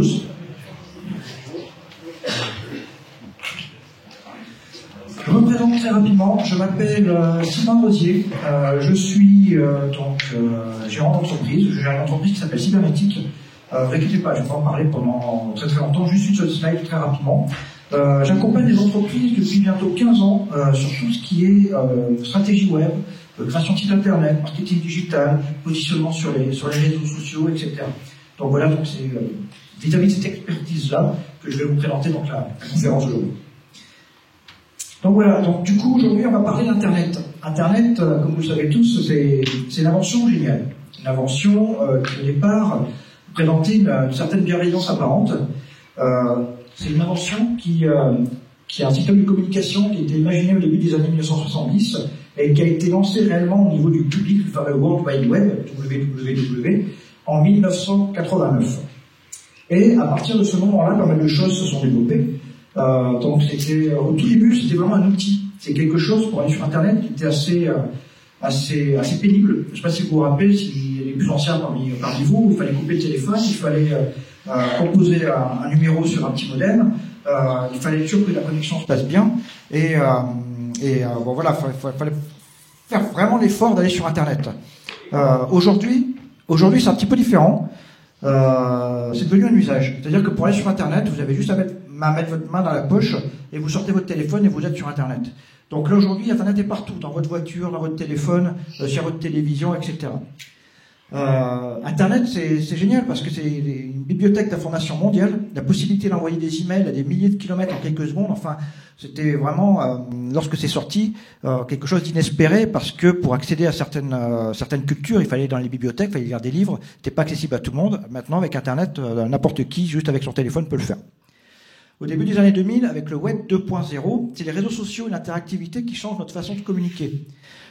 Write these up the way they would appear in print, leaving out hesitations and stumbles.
tous. Je me présente très rapidement. Je m'appelle Sylvain Rosier. Je suis gérant d'entreprise. Je gère une entreprise qui s'appelle Cybernétique. Ne vous inquiétez pas, je vais pas en parler pendant très très longtemps. Juste une seule slide très rapidement. J'accompagne des entreprises depuis bientôt 15 ans sur tout ce qui est stratégie web, création de site internet, marketing digital, positionnement sur les réseaux sociaux, etc. Donc voilà, donc c'est vis-à-vis de cette expertise-là que je vais vous présenter donc la conférence d'aujourd'hui. Donc voilà, donc du coup aujourd'hui on va parler d'Internet. Internet, comme vous le savez tous, c'est une invention géniale. Une invention qui au départ présentait une certaine bienveillance apparente. C'est une invention qui est un système de communication qui a été imaginé au début des années 1970 et qui a été lancé réellement au niveau du public, le fameux World Wide Web, WWW, en 1989. Et à partir de ce moment-là, pas mal de choses se sont développées. Donc c'était au tout début, c'était vraiment un outil. C'est quelque chose pour aller sur Internet qui était assez pénible. Je ne sais pas si vous vous rappelez, si les plus anciens parmi vous, il fallait couper le téléphone, il fallait composer un numéro sur un petit modem, il fallait être sûr que la connexion se passe bien. Bon voilà, il fallait faire vraiment l'effort d'aller sur Internet. Aujourd'hui, c'est un petit peu différent. C'est devenu un usage. C'est-à-dire que pour aller sur Internet, vous avez juste à mettre votre main dans la poche et vous sortez votre téléphone et vous êtes sur Internet. Donc là aujourd'hui, Internet est partout, dans votre voiture, dans votre téléphone, sur votre télévision, etc. Internet, c'est génial parce que c'est une bibliothèque d'informations mondiale, la possibilité d'envoyer des emails à des milliers de kilomètres en quelques secondes. Enfin, c'était vraiment, lorsque c'est sorti, quelque chose d'inespéré parce que pour accéder à certaines cultures, il fallait aller dans les bibliothèques, il fallait lire des livres, c'était pas accessible à tout le monde. Maintenant, avec Internet, n'importe qui, juste avec son téléphone, peut le faire. Au début des années 2000, avec le Web 2.0, c'est les réseaux sociaux et l'interactivité qui changent notre façon de communiquer.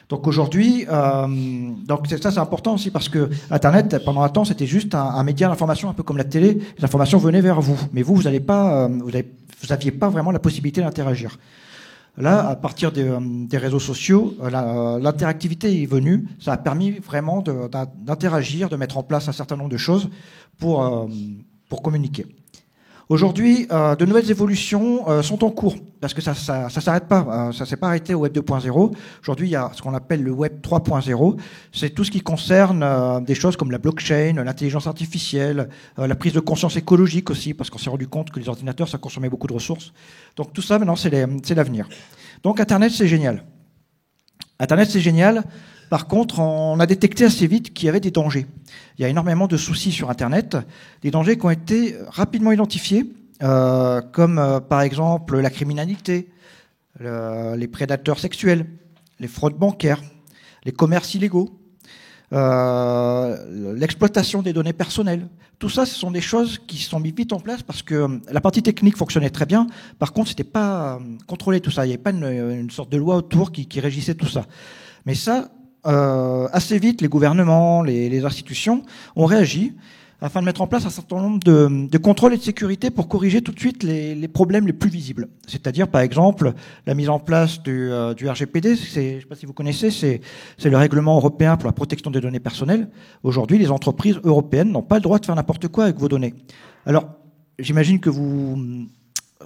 Donc aujourd'hui, ça c'est important aussi parce que Internet, pendant un temps, c'était juste un média d'information un peu comme la télé. Les informations venaient vers vous, mais vous aviez pas vraiment la possibilité d'interagir. Là, à partir des réseaux sociaux, l'interactivité est venue. Ça a permis vraiment d'interagir, de mettre en place un certain nombre de choses pour communiquer. Aujourd'hui, de nouvelles évolutions sont en cours, parce que ça s'arrête pas, ça s'est pas arrêté au Web 2.0. Aujourd'hui, il y a ce qu'on appelle le Web 3.0. C'est tout ce qui concerne des choses comme la blockchain, l'intelligence artificielle, la prise de conscience écologique aussi, parce qu'on s'est rendu compte que les ordinateurs, ça consommait beaucoup de ressources. Donc tout ça, maintenant, c'est l'avenir. Donc Internet, c'est génial. Internet, c'est génial. Par contre, on a détecté assez vite qu'il y avait des dangers. Il y a énormément de soucis sur Internet, des dangers qui ont été rapidement identifiés, comme par exemple la criminalité, les prédateurs sexuels, les fraudes bancaires, les commerces illégaux, l'exploitation des données personnelles. Tout ça, ce sont des choses qui se sont mises vite en place parce que la partie technique fonctionnait très bien. Par contre, c'était pas contrôlé tout ça. Il n'y avait pas une sorte de loi autour qui régissait tout ça. Mais ça, assez vite, les gouvernements, les institutions ont réagi afin de mettre en place un certain nombre de contrôles et de sécurité pour corriger tout de suite les problèmes les plus visibles. C'est-à-dire, par exemple, la mise en place du RGPD, je ne sais pas si vous connaissez, c'est le règlement européen pour la protection des données personnelles. Aujourd'hui, les entreprises européennes n'ont pas le droit de faire n'importe quoi avec vos données. Alors, j'imagine que vous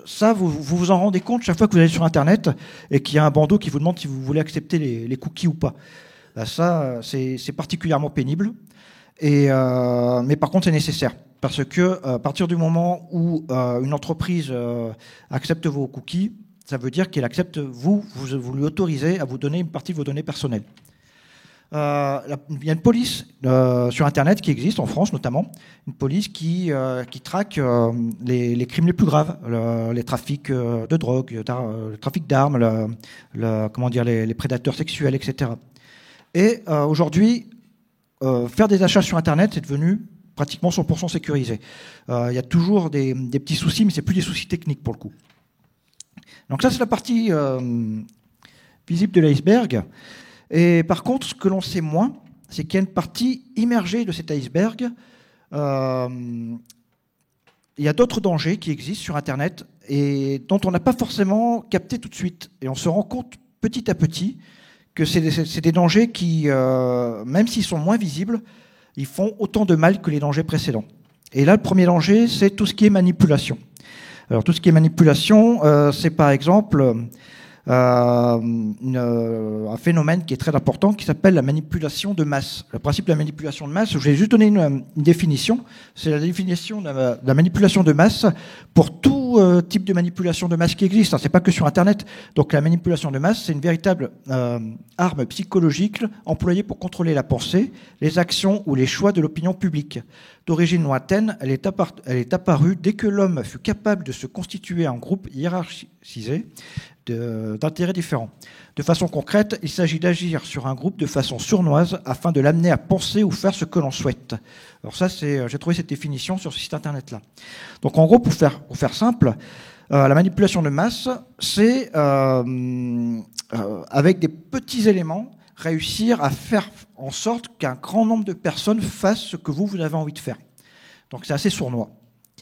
vous en rendez compte chaque fois que vous allez sur Internet et qu'il y a un bandeau qui vous demande si vous voulez accepter les cookies ou pas. Ça, c'est particulièrement pénible. Mais par contre, c'est nécessaire. Parce que à partir du moment où une entreprise accepte vos cookies, ça veut dire qu'elle accepte, vous lui autorisez à vous donner une partie de vos données personnelles. Il y a une police sur Internet qui existe, en France notamment, une police qui traque les crimes les plus graves, les trafics de drogue, le trafic d'armes, les prédateurs sexuels, etc. Et aujourd'hui, faire des achats sur Internet, c'est devenu pratiquement 100% sécurisé. Il y a toujours des petits soucis, mais c'est plus des soucis techniques pour le coup. Donc ça, c'est la partie visible de l'iceberg. Et par contre, ce que l'on sait moins, c'est qu'il y a une partie immergée de cet iceberg. Il y a d'autres dangers qui existent sur Internet et dont on n'a pas forcément capté tout de suite. Et on se rend compte petit à petit que c'est des dangers qui, même s'ils sont moins visibles, ils font autant de mal que les dangers précédents. Et là, le premier danger, c'est tout ce qui est manipulation. Alors, tout ce qui est manipulation, c'est par exemple un phénomène qui est très important, qui s'appelle la manipulation de masse. Le principe de la manipulation de masse, je vais juste donner une définition. C'est la définition de la manipulation de masse pour tout type de manipulation de masse qui existe. C'est pas que sur Internet. Donc la manipulation de masse, c'est une véritable arme psychologique employée pour contrôler la pensée, les actions ou les choix de l'opinion publique. D'origine lointaine, elle est apparue dès que l'homme fut capable de se constituer en groupe hiérarchisé d'intérêts différents. De façon concrète, il s'agit d'agir sur un groupe de façon sournoise afin de l'amener à penser ou faire ce que l'on souhaite. Alors ça, j'ai trouvé cette définition sur ce site internet-là. Donc en gros, pour faire simple, la manipulation de masse, c'est avec des petits éléments, réussir à faire en sorte qu'un grand nombre de personnes fassent ce que vous avez envie de faire. Donc c'est assez sournois.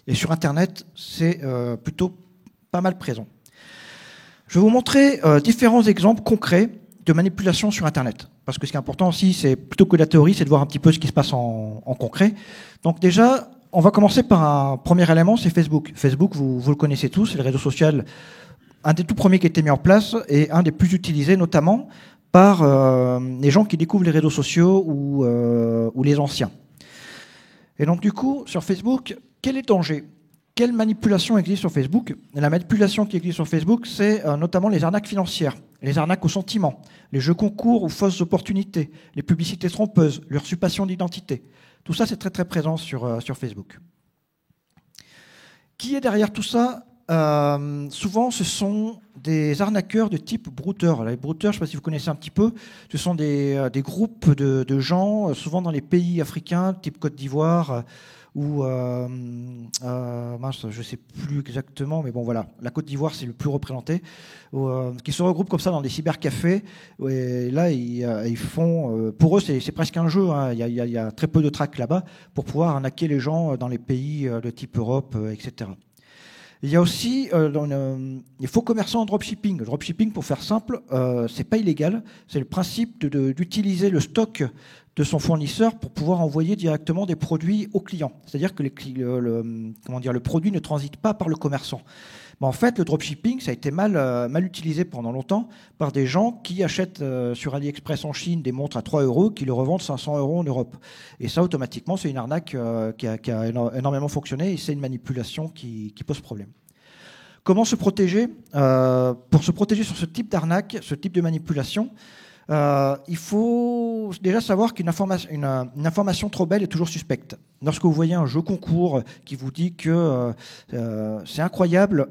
Et sur Internet, c'est plutôt pas mal présent. Je vais vous montrer différents exemples concrets de manipulation sur Internet. Parce que ce qui est important aussi, c'est plutôt que la théorie, c'est de voir un petit peu ce qui se passe en concret. Donc déjà, on va commencer par un premier élément, c'est Facebook. Facebook, vous le connaissez tous, c'est le réseau social, un des tout premiers qui a été mis en place et un des plus utilisés, notamment par les gens qui découvrent les réseaux sociaux ou les anciens. Et donc du coup, sur Facebook, quel est le danger ? Quelle manipulation existe sur Facebook ? La manipulation qui existe sur Facebook, c'est notamment les arnaques financières, les arnaques au sentiment, les jeux concours ou fausses opportunités, les publicités trompeuses, l'usurpation d'identité. Tout ça, c'est très très présent sur Facebook. Qui est derrière tout ça ? Souvent, ce sont des arnaqueurs de type brouteur. Les brouteurs, je ne sais pas si vous connaissez un petit peu, ce sont des groupes de gens, souvent dans les pays africains, type Côte d'Ivoire, ou mince, je ne sais plus exactement, mais bon voilà, la Côte d'Ivoire c'est le plus représenté, qui se regroupent comme ça dans des cybercafés. Et là, ils font, pour eux c'est presque un jeu, hein. Il y a très peu de traques là-bas pour pouvoir arnaquer les gens dans les pays de type Europe, etc. Il y a aussi les faux commerçants en dropshipping. Le dropshipping, pour faire simple, c'est pas illégal. C'est le principe d'utiliser le stock de son fournisseur pour pouvoir envoyer directement des produits aux clients. C'est-à-dire que le produit ne transite pas par le commerçant. Mais en fait, le dropshipping, ça a été mal utilisé pendant longtemps par des gens qui achètent sur AliExpress en Chine des montres à 3 €, qui le revendent 500 € en Europe. Et ça, automatiquement, c'est une arnaque qui a énormément fonctionné et c'est une manipulation qui pose problème. Comment se protéger ? Pour se protéger sur ce type d'arnaque, ce type de manipulation, il faut déjà savoir qu'une information trop belle est toujours suspecte. Lorsque vous voyez un jeu concours qui vous dit que c'est incroyable,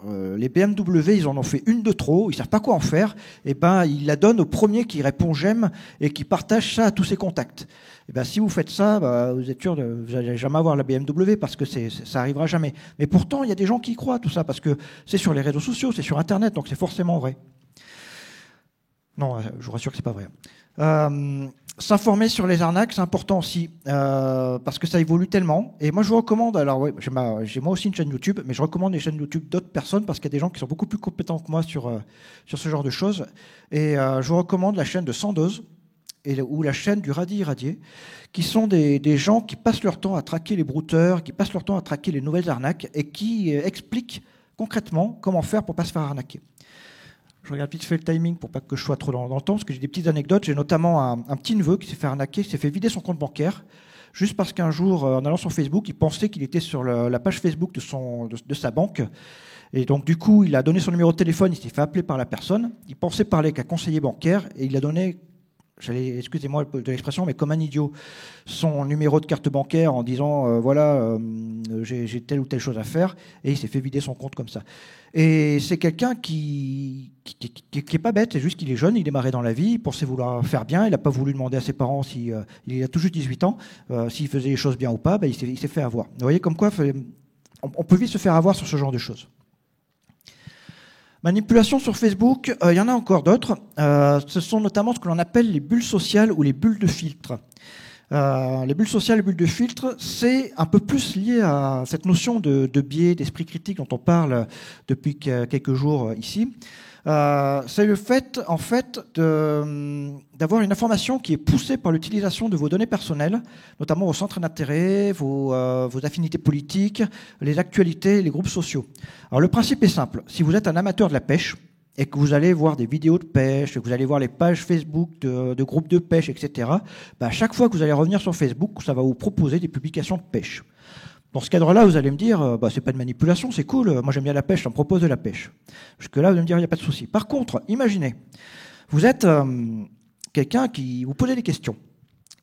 les BMW, ils en ont fait une de trop, ils ne savent pas quoi en faire, et ben ils la donnent au premier qui répond j'aime et qui partage ça à tous ses contacts. Et ben si vous faites ça, vous êtes sûr vous n'allez jamais avoir la BMW parce que ça arrivera jamais. Mais pourtant, il y a des gens qui y croient tout ça parce que c'est sur les réseaux sociaux, c'est sur Internet, donc c'est forcément vrai. Non, je vous rassure que c'est pas vrai. S'informer sur les arnaques, c'est important aussi, parce que ça évolue tellement. Et moi, je vous recommande, alors ouais, j'ai moi aussi une chaîne YouTube, mais je recommande les chaînes YouTube d'autres personnes, parce qu'il y a des gens qui sont beaucoup plus compétents que moi sur ce genre de choses. Et je vous recommande la chaîne de Sandoz, ou la chaîne du Radis Irradié, qui sont des gens qui passent leur temps à traquer les brouteurs, qui passent leur temps à traquer les nouvelles arnaques, et qui expliquent concrètement comment faire pour ne pas se faire arnaquer. Je regarde vite fait le timing pour pas que je sois trop dans le temps, parce que j'ai des petites anecdotes. J'ai notamment un petit neveu qui s'est fait arnaquer, qui s'est fait vider son compte bancaire, juste parce qu'un jour, en allant sur Facebook, il pensait qu'il était sur la page Facebook de sa banque. Et donc, du coup, il a donné son numéro de téléphone, il s'est fait appeler par la personne. Il pensait parler avec un conseiller bancaire, et il a donné, excusez-moi de l'expression, mais comme un idiot, son numéro de carte bancaire en disant j'ai telle ou telle chose à faire, et il s'est fait vider son compte comme ça. Et c'est quelqu'un qui est pas bête, c'est juste qu'il est jeune, il démarrait dans la vie, il pensait vouloir faire bien, il n'a pas voulu demander à ses parents il a tout juste 18 ans, s'il faisait les choses bien ou pas, il s'est fait avoir. Vous voyez comme quoi on peut vite se faire avoir sur ce genre de choses. Manipulation sur Facebook, il y en a encore d'autres. Ce sont notamment ce que l'on appelle les bulles sociales ou les bulles de filtre. Les bulles sociales, les bulles de filtre, c'est un peu plus lié à cette notion de biais, d'esprit critique dont on parle depuis quelques jours ici. C'est le fait, en fait, d'avoir une information qui est poussée par l'utilisation de vos données personnelles, notamment vos centres d'intérêt, vos affinités politiques, les actualités, les groupes sociaux. Alors le principe est simple. Si vous êtes un amateur de la pêche, et que vous allez voir des vidéos de pêche, que vous allez voir les pages Facebook de groupes de pêche, etc., à chaque fois que vous allez revenir sur Facebook, ça va vous proposer des publications de pêche. Dans ce cadre-là, vous allez me dire, c'est pas de manipulation, c'est cool, moi j'aime bien la pêche, ça me propose de la pêche. Jusque-là, vous allez me dire, il n'y a pas de souci. Par contre, imaginez, vous êtes quelqu'un qui vous posez des questions.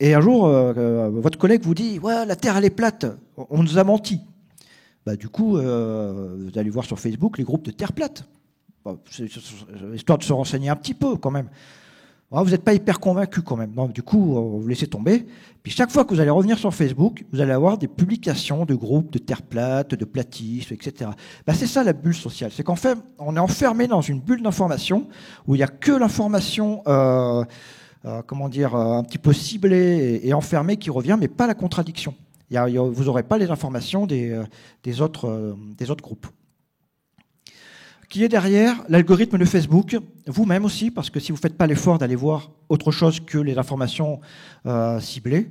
Et un jour, votre collègue vous dit, ouais, la Terre elle est plate, on nous a menti. Du coup, vous allez voir sur Facebook les groupes de Terre plate. C'est histoire de se renseigner un petit peu quand même. Vous n'êtes pas hyper convaincu quand même. Donc, du coup, vous laissez tomber. Puis chaque fois que vous allez revenir sur Facebook, vous allez avoir des publications de groupes de terre plate, de platisme, etc. C'est ça la bulle sociale. C'est qu'en fait, on est enfermé dans une bulle d'information où il n'y a que l'information, un petit peu ciblée et enfermée qui revient, mais pas la contradiction. Vous n'aurez pas les informations des autres groupes. Qui est derrière l'algorithme de Facebook, vous-même aussi, parce que si vous ne faites pas l'effort d'aller voir autre chose que les informations ciblées,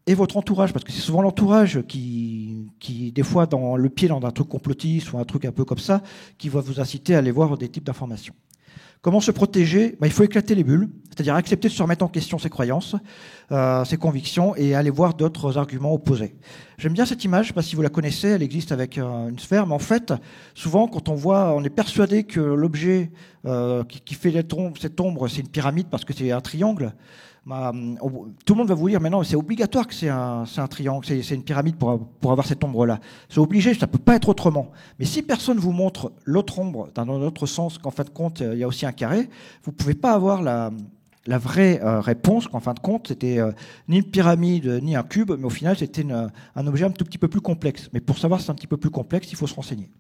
et votre entourage, parce que c'est souvent l'entourage qui, des fois, dans le pied dans un truc complotiste ou un truc un peu comme ça, qui va vous inciter à aller voir des types d'informations. Comment se protéger ? Il faut éclater les bulles, c'est-à-dire accepter de se remettre en question ses croyances, ses convictions et aller voir d'autres arguments opposés. J'aime bien cette image, je ne sais pas si vous la connaissez, elle existe avec une sphère, mais en fait, souvent quand on est persuadé que l'objet qui fait cette ombre, c'est une pyramide parce que c'est un triangle, tout le monde va vous dire, mais non, c'est obligatoire que c'est un triangle, c'est une pyramide pour avoir cette ombre-là. C'est obligé, ça ne peut pas être autrement. Mais si personne vous montre l'autre ombre, dans l'autre sens, qu'en fin de compte, il y a aussi un carré, vous ne pouvez pas avoir la vraie réponse, qu'en fin de compte, c'était ni une pyramide, ni un cube, mais au final, c'était un objet un tout petit peu plus complexe. Mais pour savoir si c'est un petit peu plus complexe, il faut se renseigner.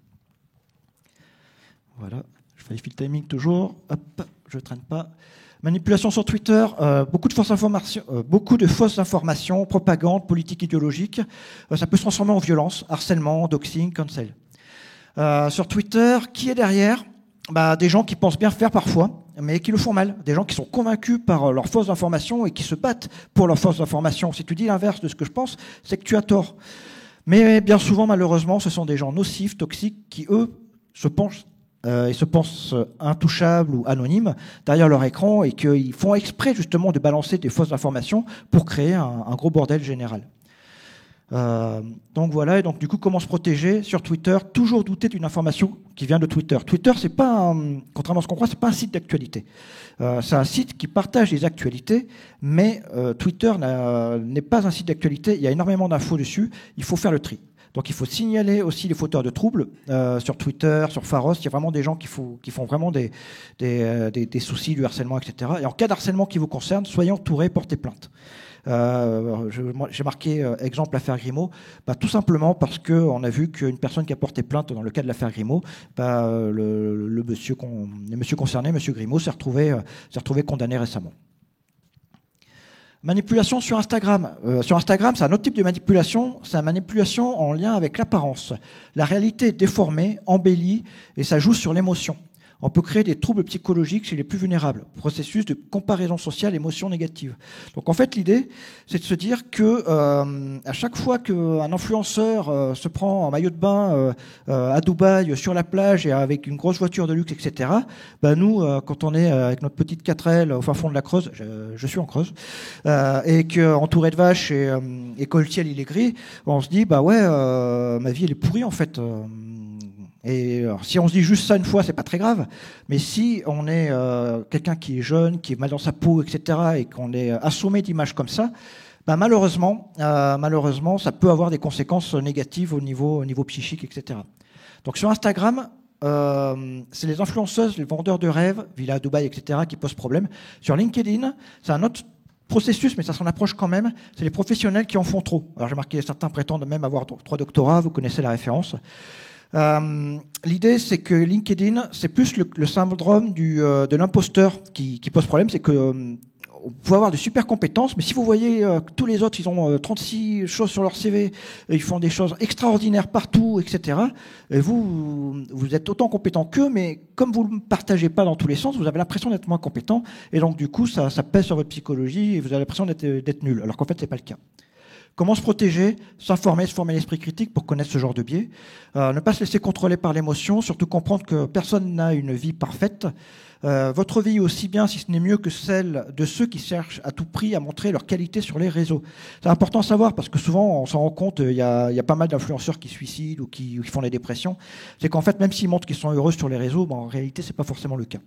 Voilà, je vérifie le timing toujours. Hop, je ne traîne pas. Manipulation sur Twitter, beaucoup de fausses informations, propagande, politique idéologique. Ça peut se transformer en violence, harcèlement, doxing, cancel. Sur Twitter, qui est derrière ? Des gens qui pensent bien faire parfois, mais qui le font mal. Des gens qui sont convaincus par leurs fausses informations et qui se battent pour leurs fausses informations. Si tu dis l'inverse de ce que je pense, c'est que tu as tort. Mais bien souvent, malheureusement, ce sont des gens nocifs, toxiques, qui, eux, se pensent intouchables ou anonymes derrière leur écran et qu'ils font exprès justement de balancer des fausses informations pour créer un gros bordel général. Donc voilà, et donc du coup, comment se protéger sur Twitter ? Toujours douter d'une information qui vient de Twitter. Twitter, c'est pas, contrairement à ce qu'on croit, c'est pas un site d'actualité. C'est un site qui partage les actualités, mais Twitter n'est pas un site d'actualité. Il y a énormément d'infos dessus. Il faut faire le tri. Donc il faut signaler aussi les fauteurs de troubles sur Twitter, sur Pharos. Il y a vraiment des gens qui font vraiment des soucis, du harcèlement, etc. Et en cas d'harcèlement qui vous concerne, soyez entourés, portez plainte. J'ai marqué exemple l'affaire Grimaud, tout simplement parce qu'on a vu qu'une personne qui a porté plainte dans le cas de l'affaire Grimaud, le monsieur concerné, monsieur Grimaud, s'est retrouvé condamné récemment. Manipulation sur Instagram. Sur Instagram, c'est un autre type de manipulation. C'est une manipulation en lien avec l'apparence. La réalité est déformée, embellie, et ça joue sur l'émotion. On peut créer des troubles psychologiques chez les plus vulnérables. Processus de comparaison sociale, émotion négative. Donc en fait, l'idée, c'est de se dire que à chaque fois qu'un influenceur se prend en maillot de bain à Dubaï, sur la plage et avec une grosse voiture de luxe, etc., nous, quand on est avec notre petite 4L au fin fond de la Creuse, je suis en Creuse, et qu'entouré de vaches et que le ciel il est gris, on se dit ma vie elle est pourrie en fait. Et alors, si on se dit juste ça une fois, c'est pas très grave. Mais si on est quelqu'un qui est jeune, qui est mal dans sa peau, etc., et qu'on est assommé d'images comme ça, malheureusement, ça peut avoir des conséquences négatives au niveau psychique, etc. Donc sur Instagram, c'est les influenceuses, les vendeurs de rêves, Villa Dubaï, etc., qui posent problème. Sur LinkedIn, c'est un autre processus, mais ça s'en approche quand même. C'est les professionnels qui en font trop. Alors j'ai marqué, certains prétendent même avoir 3 doctorats, vous connaissez la référence. L'idée, c'est que LinkedIn, c'est plus le syndrome de l'imposteur qui pose problème. C'est que vous pouvez avoir de super compétences, mais si vous voyez que tous les autres, ils ont 36 choses sur leur CV, et ils font des choses extraordinaires partout, etc., et vous êtes autant compétent qu'eux, mais comme vous ne le partagez pas dans tous les sens, vous avez l'impression d'être moins compétent, et donc du coup, ça pèse sur votre psychologie, et vous avez l'impression d'être nul, alors qu'en fait, c'est pas le cas. Comment se protéger? S'informer, se former l'esprit critique pour connaître ce genre de biais. Ne pas se laisser contrôler par l'émotion, surtout comprendre que personne n'a une vie parfaite. Votre vie est aussi bien, si ce n'est mieux, que celle de ceux qui cherchent à tout prix à montrer leur qualité sur les réseaux. C'est important à savoir parce que souvent, on s'en rend compte, il y a pas mal d'influenceurs qui se suicident ou qui font des dépressions. C'est qu'en fait, même s'ils montrent qu'ils sont heureux sur les réseaux, en réalité, c'est pas forcément le cas.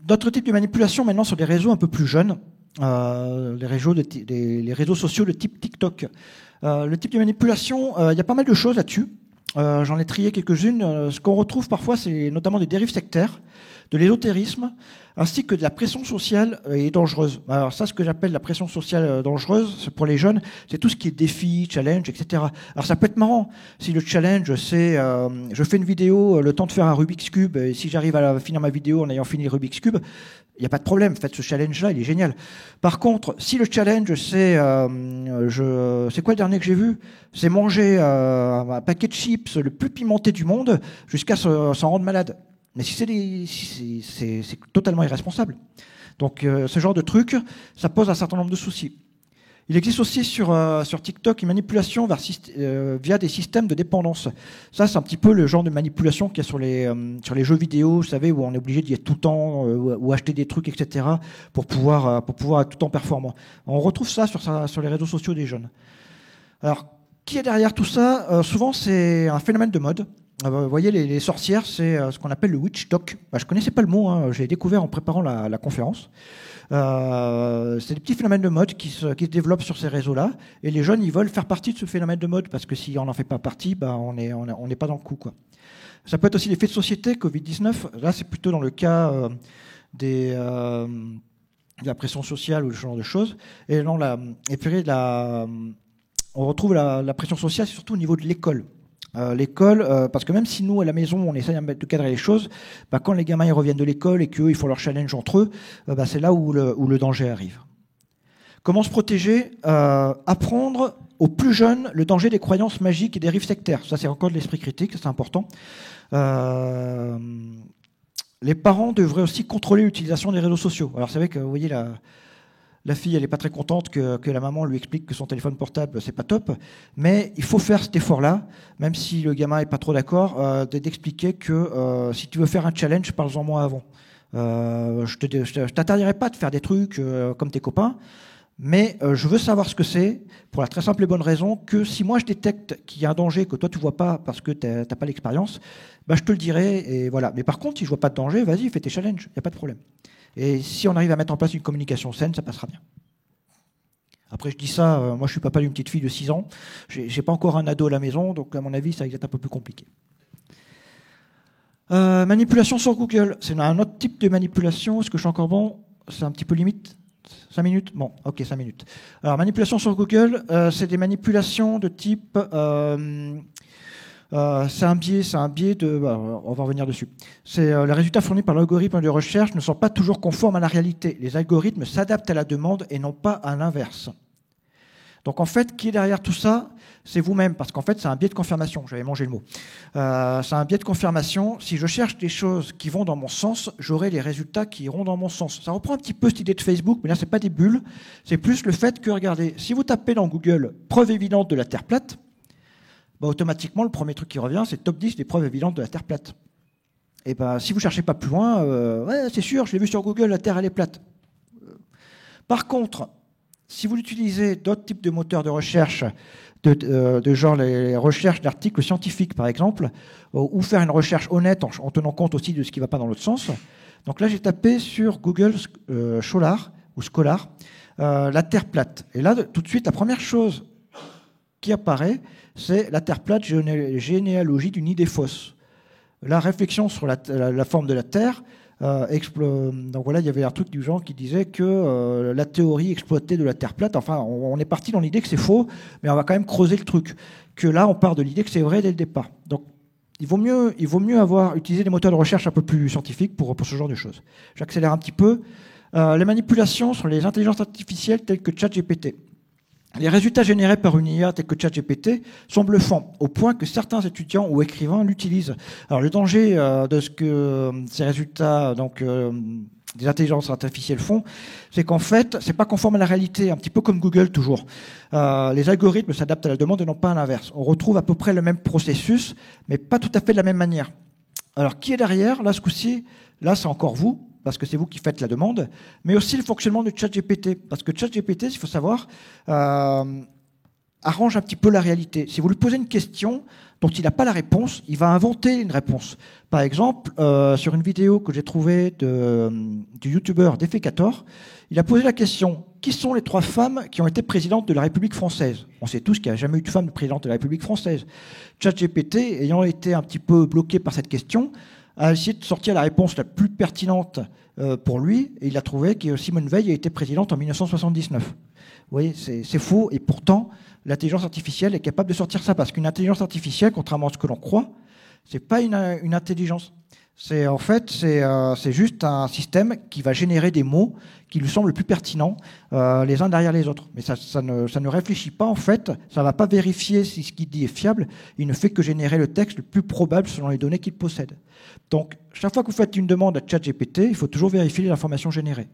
D'autres types de manipulation maintenant sur des réseaux un peu plus jeunes. Les réseaux sociaux de type TikTok. Le type de manipulation, il y a pas mal de choses là-dessus. J'en ai trié quelques-unes. Ce qu'on retrouve parfois, c'est notamment des dérives sectaires, de l'ésotérisme, ainsi que de la pression sociale et dangereuse. Alors ça, ce que j'appelle la pression sociale dangereuse, pour les jeunes, c'est tout ce qui est défi, challenge, etc. Alors ça peut être marrant. Si le challenge, c'est je fais une vidéo, le temps de faire un Rubik's Cube, et si j'arrive à finir ma vidéo en ayant fini le Rubik's Cube, il n'y a pas de problème. Faites ce challenge-là, il est génial. Par contre, si le challenge, c'est quoi le dernier que j'ai vu? C'est manger un paquet de chips le plus pimenté du monde jusqu'à s'en rendre malade. Mais si c'est totalement irresponsable. Donc ce genre de truc, ça pose un certain nombre de soucis. Il existe aussi sur TikTok une manipulation via des systèmes de dépendance. Ça, c'est un petit peu le genre de manipulation qu'il y a sur les jeux vidéo, vous savez, où on est obligé d'y être tout le temps, ou acheter des trucs, etc., pour pouvoir être tout le temps performant. On retrouve ça sur les réseaux sociaux des jeunes. Alors, qui est derrière tout ça? Souvent, c'est un phénomène de mode. Vous voyez, les sorcières, c'est ce qu'on appelle le witch talk. Je ne connaissais pas le mot, hein, j'ai découvert en préparant la conférence. C'est des petits phénomènes de mode qui se développent sur ces réseaux-là, et les jeunes, ils veulent faire partie de ce phénomène de mode, parce que si on n'en fait pas partie, on n'est pas dans le coup, quoi. Ça peut être aussi l'effet de société, Covid-19. Là, c'est plutôt dans le cas de la pression sociale ou ce genre de choses. Et non, on retrouve la pression sociale, c'est surtout au niveau de l'école. L'école, parce que même si nous, à la maison, on essaye de cadrer les choses, quand les gamins ils reviennent de l'école et qu'eux, ils font leur challenge entre eux, c'est là où le danger arrive. Comment se protéger? Apprendre aux plus jeunes le danger des croyances magiques et des dérives sectaires. Ça, c'est encore de l'esprit critique, c'est important. Les parents devraient aussi contrôler l'utilisation des réseaux sociaux. Alors, c'est vrai que, vous voyez, la fille, elle n'est pas très contente que la maman lui explique que son téléphone portable, c'est pas top. Mais il faut faire cet effort-là, même si le gamin n'est pas trop d'accord, d'expliquer que si tu veux faire un challenge, parle-en moi avant. Je t'interdirai pas de faire des trucs comme tes copains, mais je veux savoir ce que c'est, pour la très simple et bonne raison que si moi je détecte qu'il y a un danger que toi tu vois pas parce que t'as pas l'expérience, je te le dirai, et voilà. Mais par contre, si je vois pas de danger, vas-y, fais tes challenges, il n'y a pas de problème. Et si on arrive à mettre en place une communication saine, ça passera bien. Après, je dis ça, moi je suis papa d'une petite fille de 6 ans, j'ai pas encore un ado à la maison, donc à mon avis, ça va être un peu plus compliqué. Manipulation sur Google, c'est un autre type de manipulation. Est-ce que je suis encore bon? C'est un petit peu limite. 5 minutes? Bon, ok, 5 minutes. Alors, manipulation sur Google, c'est des manipulations de type... c'est un biais de... on va revenir dessus. Les résultats fournis par l'algorithme de recherche ne sont pas toujours conformes à la réalité. Les algorithmes s'adaptent à la demande et non pas à l'inverse. Donc en fait, qui est derrière tout ça? C'est vous-même, parce qu'en fait, c'est un biais de confirmation. J'avais mangé le mot. C'est un biais de confirmation. Si je cherche des choses qui vont dans mon sens, j'aurai les résultats qui iront dans mon sens. Ça reprend un petit peu cette idée de Facebook, mais là, c'est pas des bulles. C'est plus le fait que, regardez, si vous tapez dans Google « preuve évidente de la Terre plate », automatiquement, le premier truc qui revient, c'est top 10 des preuves évidentes de la Terre plate. Et si vous ne cherchez pas plus loin, ouais, c'est sûr, je l'ai vu sur Google, la Terre, elle est plate. Par contre, si vous utilisez d'autres types de moteurs de recherche, de genre les recherches d'articles scientifiques, par exemple, ou faire une recherche honnête en tenant compte aussi de ce qui ne va pas dans l'autre sens. Donc là, j'ai tapé sur Google Scholar, ou Scholar, la Terre plate. Et là, tout de suite, la première chose qui apparaît, c'est la Terre plate, généalogie d'une idée fausse. La réflexion sur la forme de la Terre, donc voilà, il y avait un truc du genre qui disait que la théorie exploitée de la Terre plate, enfin, on est parti dans l'idée que c'est faux, mais on va quand même creuser le truc. Que là, on part de l'idée que c'est vrai dès le départ. Donc, il vaut mieux utiliser des moteurs de recherche un peu plus scientifiques pour ce genre de choses. J'accélère un petit peu. Les manipulations sur les intelligences artificielles telles que ChatGPT. Les résultats générés par une IA telle que ChatGPT sont bluffants, au point que certains étudiants ou écrivains l'utilisent. Alors le danger de ce que ces résultats des intelligences artificielles font, c'est qu'en fait, c'est pas conforme à la réalité, un petit peu comme Google toujours. Les algorithmes s'adaptent à la demande et non pas à l'inverse. On retrouve à peu près le même processus, mais pas tout à fait de la même manière. Alors qui est derrière? Là, ce coup-ci, là, c'est encore vous, parce que c'est vous qui faites la demande, mais aussi le fonctionnement de ChatGPT. Parce que ChatGPT, il faut savoir, arrange un petit peu la réalité. Si vous lui posez une question dont il n'a pas la réponse, il va inventer une réponse. Par exemple, sur une vidéo que j'ai trouvée du youtubeur Defecator, il a posé la question « Qui sont les 3 femmes qui ont été présidentes de la République française ?» On sait tous qu'il n'y a jamais eu de femme présidente de la République française. ChatGPT, ayant été un petit peu bloqué par cette question, a essayé de sortir la réponse la plus pertinente pour lui, et il a trouvé que Simone Veil a été présidente en 1979. Vous voyez, c'est faux, et pourtant, l'intelligence artificielle est capable de sortir ça, parce qu'une intelligence artificielle, contrairement à ce que l'on croit, c'est pas une intelligence. C'est juste un système qui va générer des mots qui lui semblent plus pertinents les uns derrière les autres. Mais ça ne réfléchit pas, en fait, ça ne va pas vérifier si ce qu'il dit est fiable, il ne fait que générer le texte le plus probable selon les données qu'il possède. Donc, chaque fois que vous faites une demande à ChatGPT, il faut toujours vérifier les informations générées.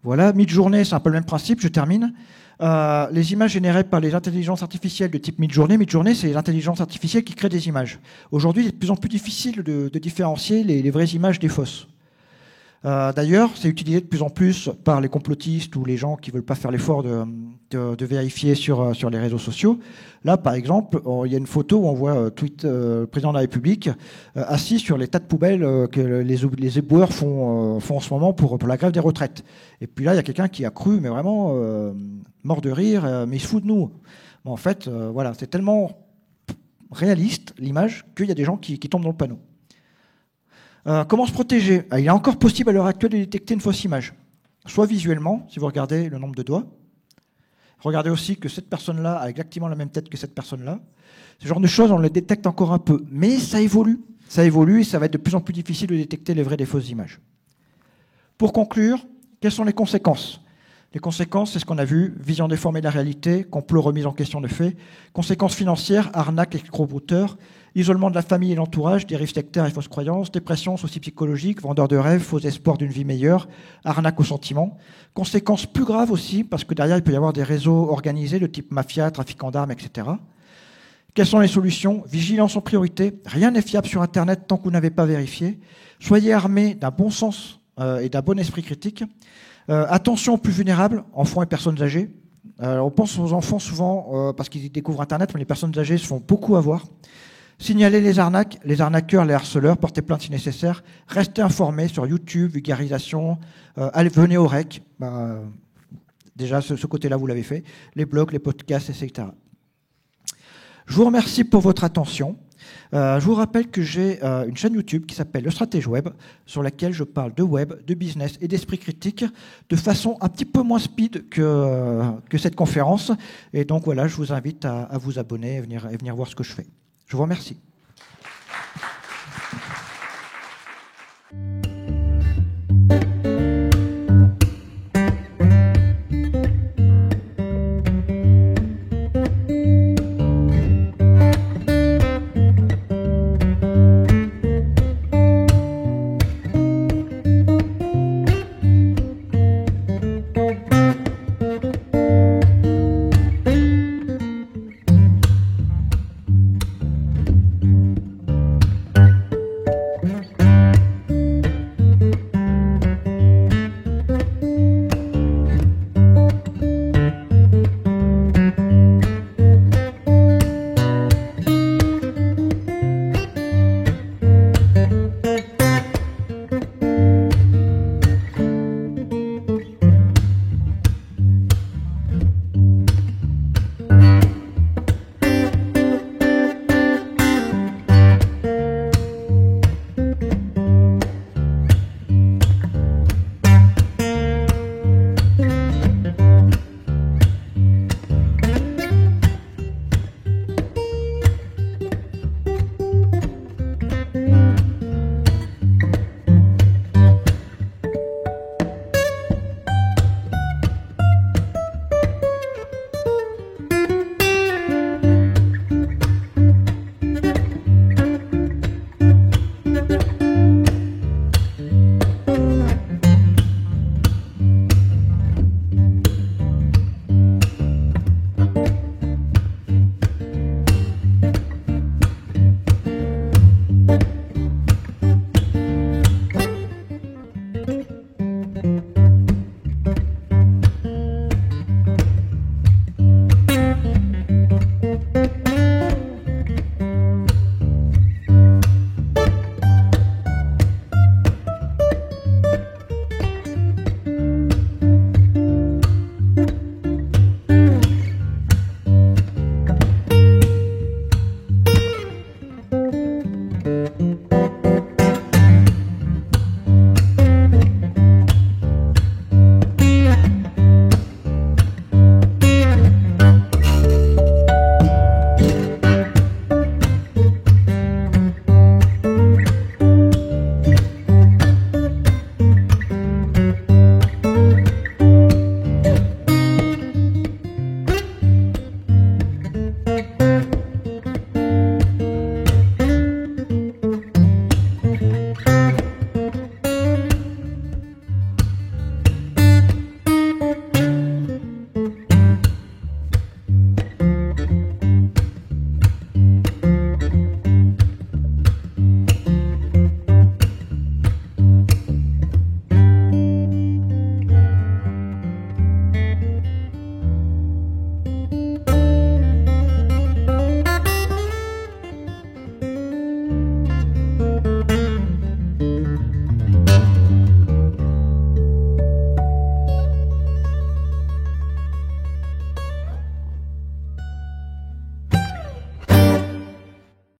Voilà, Midjourney, c'est un peu le même principe, je termine. Les images générées par les intelligences artificielles de type Midjourney. Midjourney, c'est les intelligences artificielles qui créent des images. Aujourd'hui, il est de plus en plus difficile de différencier les vraies images des fausses. D'ailleurs, c'est utilisé de plus en plus par les complotistes ou les gens qui ne veulent pas faire l'effort de vérifier sur les réseaux sociaux. Là, par exemple, il y a une photo où on voit le président de la République assis sur les tas de poubelles que les éboueurs font en ce moment pour la grève des retraites. Et puis là, il y a quelqu'un qui a cru, mais vraiment mort de rire, mais il se fout de nous. Bon, en fait, voilà, c'est tellement réaliste, l'image, qu'il y a des gens qui tombent dans le panneau. Comment se protéger? Il est encore possible à l'heure actuelle de détecter une fausse image. Soit visuellement, si vous regardez le nombre de doigts. Regardez aussi que cette personne-là a exactement la même tête que cette personne-là. Ce genre de choses, on le détecte encore un peu. Mais ça évolue. Ça évolue et ça va être de plus en plus difficile de détecter les vraies des fausses images. Pour conclure, quelles sont les conséquences? Les conséquences, c'est ce qu'on a vu, vision déformée de la réalité, complot remise en question de faits, conséquences financières, arnaques, escrocs-brouteurs, isolement de la famille et l'entourage, dérives sectaires et fausses croyances, dépression, soucis psychologiques, vendeurs de rêves, faux espoirs d'une vie meilleure, arnaque aux sentiments. Conséquences plus graves aussi, parce que derrière, il peut y avoir des réseaux organisés de type mafia, trafiquants d'armes, etc. Quelles sont les solutions? Vigilance en priorité. Rien n'est fiable sur Internet tant que vous n'avez pas vérifié. Soyez armés d'un bon sens et d'un bon esprit critique. Attention aux plus vulnérables, enfants et personnes âgées. On pense aux enfants souvent parce qu'ils découvrent Internet, mais les personnes âgées se font beaucoup avoir. Signalez les arnaques, les arnaqueurs, les harceleurs, portez plainte si nécessaire. Restez informés sur YouTube, vulgarisation, venez au REC. Déjà, ce côté-là, vous l'avez fait. Les blogs, les podcasts, etc. Je vous remercie pour votre attention. Je vous rappelle que j'ai une chaîne YouTube qui s'appelle Le Stratège Web, sur laquelle je parle de web, de business et d'esprit critique de façon un petit peu moins speed que cette conférence. Et donc voilà, je vous invite à vous abonner et venir voir ce que je fais. Je vous remercie.